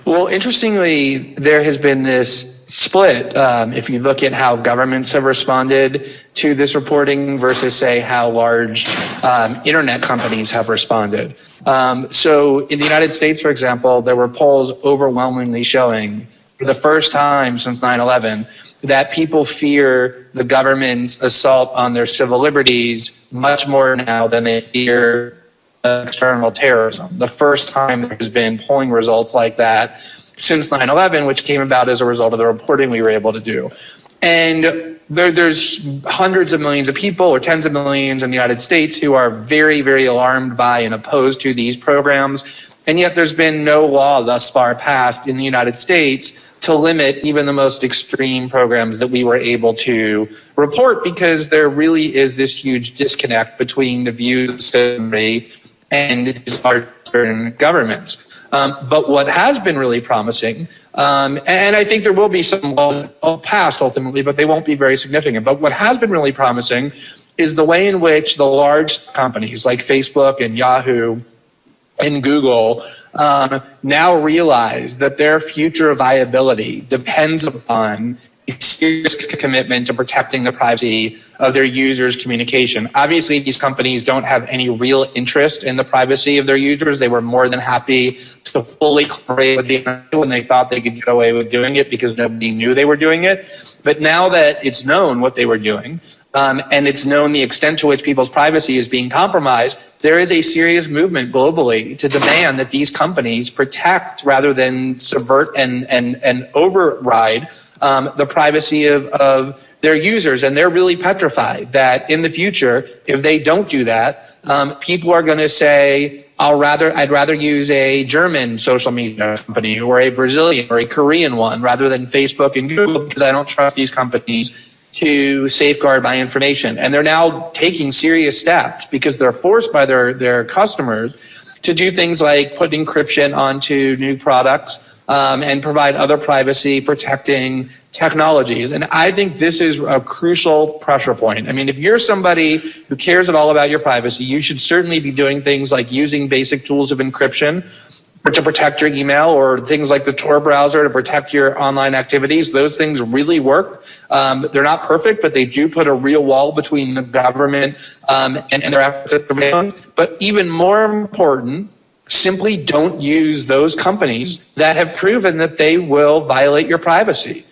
Well, interestingly, there has been this split. If you look at how governments have responded to this reporting versus, say, how large internet companies have responded. So in the United States, for example, there were polls overwhelmingly showing for the first time since 9/11 that people fear the government's assault on their civil liberties much more now than they fear external terrorism. The first time there has been polling results like that since 9/11, which came about as a result of the reporting we were able to do. And there's hundreds of millions of people or tens of millions in the United States who are very, very alarmed by and opposed to these programs. And yet there's been no law thus far passed in the United States to limit even the most extreme programs that we were able to report, because there really is this huge disconnect between the views of citizenry and these large governments. But what has been really promising, and I think there will be some laws passed ultimately, but they won't be very significant. But what has been really promising is the way in which the large companies like Facebook and Yahoo and Google now realize that their future viability depends upon a serious commitment to protecting the privacy of their users' communication. Obviously, these companies don't have any real interest in the privacy of their users. They were more than happy to fully collaborate with the internet when they thought they could get away with doing it because nobody knew they were doing it. But now that it's known what they were doing, and it's known the extent to which people's privacy is being compromised, there is a serious movement globally to demand that these companies protect rather than subvert and override the privacy of their users. And they're really petrified that in the future, if they don't do that, people are going to say, I'd rather use a German social media company or a Brazilian or a Korean one rather than Facebook and Google, because I don't trust these companies to safeguard my information. And they're now taking serious steps because they're forced by their customers to do things like put encryption onto new products, and provide other privacy protecting technologies. And I think this is a crucial pressure point. I mean, if you're somebody who cares at all about your privacy, you should certainly be doing things like using basic tools of encryption to protect your email, or things like the Tor browser to protect your online activities. Those things really work. They're not perfect, but they do put a real wall between the government and their efforts at surveillance. But even more important, simply don't use those companies that have proven that they will violate your privacy.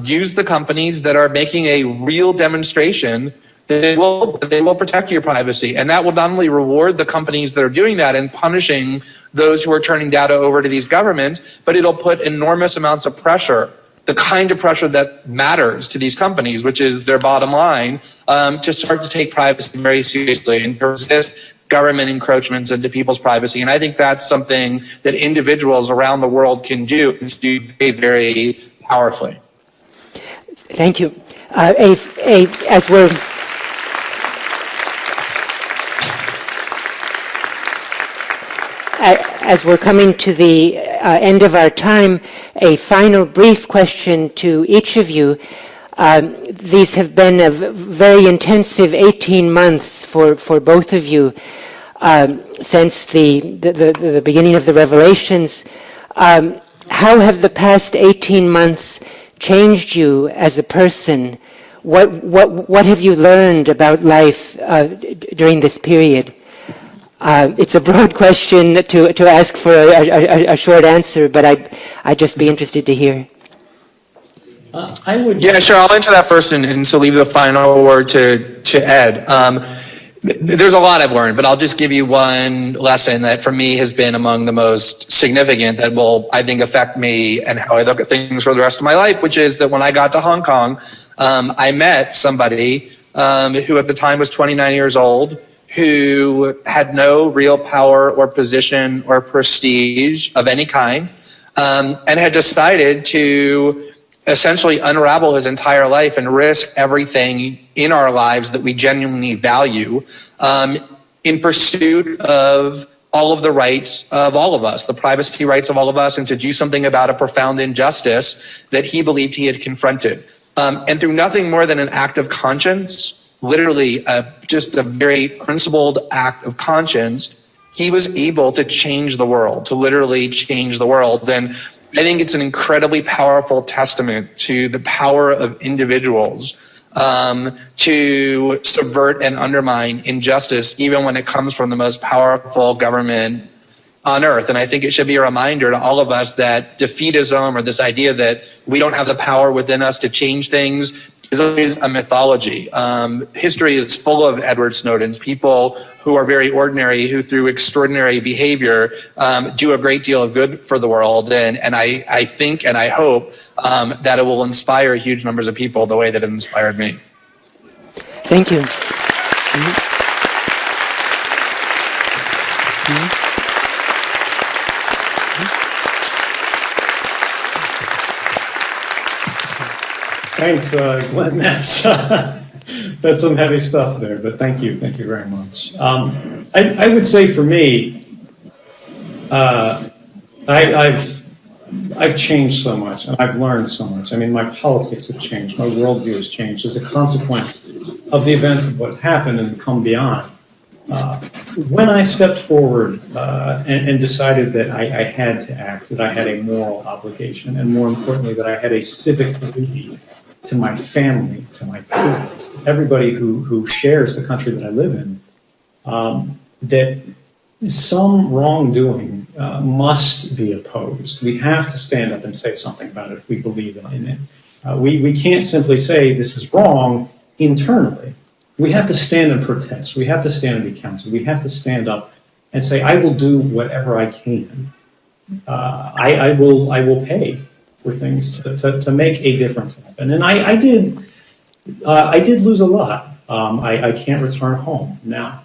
Use the companies that are making a real demonstration that they will protect your privacy. And that will not only reward the companies that are doing that and punishing those who are turning data over to these governments, but it'll put enormous amounts of pressure, the kind of pressure that matters to these companies, which is their bottom line, to start to take privacy very seriously and to resist government encroachments into people's privacy. And I think that's something that individuals around the world can do very, very powerfully. Thank you. As we're coming to the end of our time, a final brief question to each of you. These have been a very intensive 18 months for both of you since the beginning of the revelations. How have the past 18 months changed you as a person? What have you learned about life during this period? It's a broad question to ask for a short answer, but I'd just be interested to hear. I would. Yeah, sure. I'll answer that first, and so leave the final word to Ed. There's a lot I've learned, but I'll just give you one lesson that for me has been among the most significant that will, I think, affect me and how I look at things for the rest of my life, which is that when I got to Hong Kong, I met somebody who at the time was 29 years old, who had no real power or position or prestige of any kind, and had decided to essentially unravel his entire life and risk everything in our lives that we genuinely value in pursuit of all of the rights of all of us, the privacy rights of all of us, and to do something about a profound injustice that he believed he had confronted. And through nothing more than an act of conscience, literally just a very principled act of conscience, he was able to change the world, to literally change the world. And I think it's an incredibly powerful testament to the power of individuals to subvert and undermine injustice, even when it comes from the most powerful government on earth. And I think it should be a reminder to all of us that defeatism, or this idea that we don't have the power within us to change things, is always a mythology. History is full of Edward Snowdens, people who are very ordinary, who through extraordinary behavior do a great deal of good for the world. And I think and I hope that it will inspire huge numbers of people the way that it inspired me. Thank you. Thanks, Glenn. That's some heavy stuff there, but thank you very much. I would say for me, I've changed so much, and I've learned so much. I mean, my politics have changed, my worldview has changed as a consequence of the events of what happened and come beyond. When I stepped forward and decided that I had to act, that I had a moral obligation, and more importantly, that I had a civic duty to my family, to my peers, to everybody who shares the country that I live in, that some wrongdoing must be opposed. We have to stand up and say something about it if we believe in it. We can't simply say this is wrong internally. We have to stand and protest. We have to stand and be counted. We have to stand up and say, I will do whatever I can. I will pay for things to make a difference happen. And I did lose a lot. I can't return home now.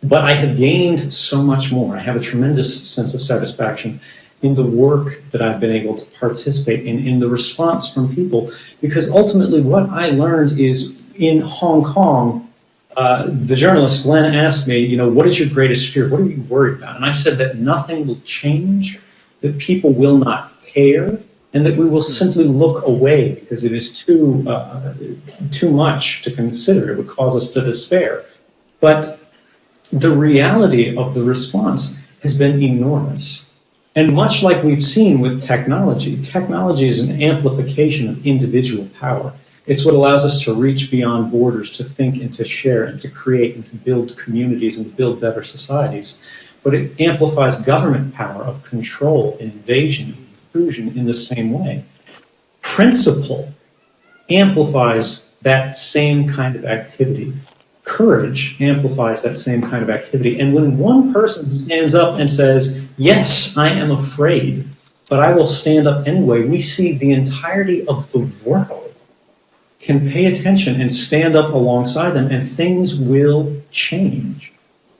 But I have gained so much more. I have a tremendous sense of satisfaction in the work that I've been able to participate in the response from people, because ultimately what I learned is in Hong Kong, the journalist Glenn asked me, what is your greatest fear? What are you worried about? And I said that nothing will change that people will not care, and that we will simply look away because it is too much to consider. It would cause us to despair. But the reality of the response has been enormous. And much like we've seen with technology, technology is an amplification of individual power. It's what allows us to reach beyond borders, to think and to share and to create and to build communities and to build better societies. But it amplifies government power of control, invasion, intrusion in the same way. Principle amplifies that same kind of activity. Courage amplifies that same kind of activity. And when one person stands up and says, yes, I am afraid, but I will stand up anyway, we see the entirety of the world can pay attention and stand up alongside them, and things will change.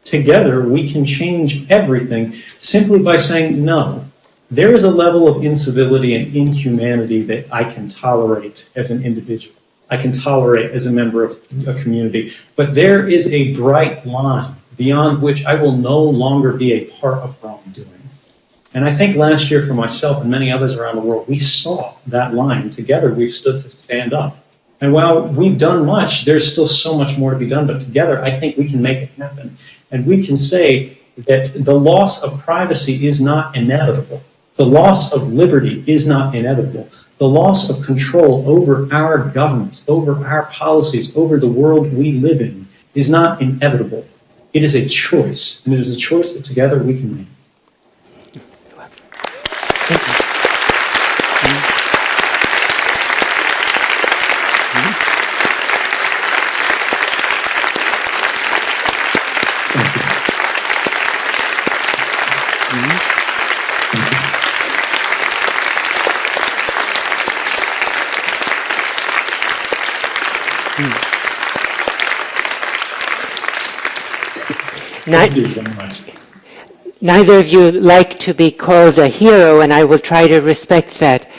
Together, we can change everything simply by saying, no, there is a level of incivility and inhumanity that I can tolerate as an individual. I can tolerate as a member of a community. But there is a bright line beyond which I will no longer be a part of wrongdoing. And I think last year for myself and many others around the world, we saw that line. Together, we've stood to stand up. And while we've done much, there's still so much more to be done. But together, I think we can make it happen. And we can say that the loss of privacy is not inevitable. The loss of liberty is not inevitable. The loss of control over our governments, over our policies, over the world we live in is not inevitable. It is a choice, and it is a choice that together we can make. Thank you so much. Neither of you like to be called a hero, and I will try to respect that.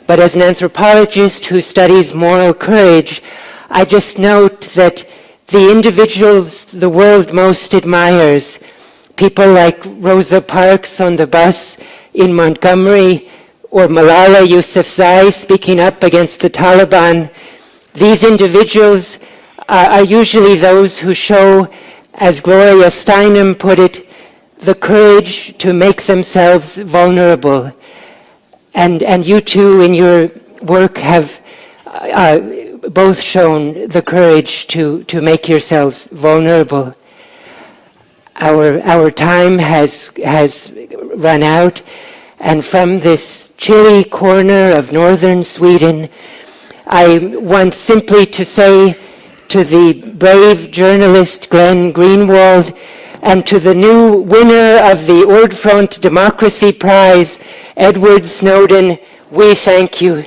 But as an anthropologist who studies moral courage, I just note that the individuals the world most admires, people like Rosa Parks on the bus in Montgomery, or Malala Yousafzai speaking up against the Taliban, these individuals are usually those who show, as Gloria Steinem put it, the courage to make themselves vulnerable. And you two in your work have both shown the courage to make yourselves vulnerable. Our time has run out, and from this chilly corner of northern Sweden, I want simply to say to the brave journalist Glenn Greenwald and to the new winner of the Ordfront Democracy Prize, Edward Snowden, we thank you.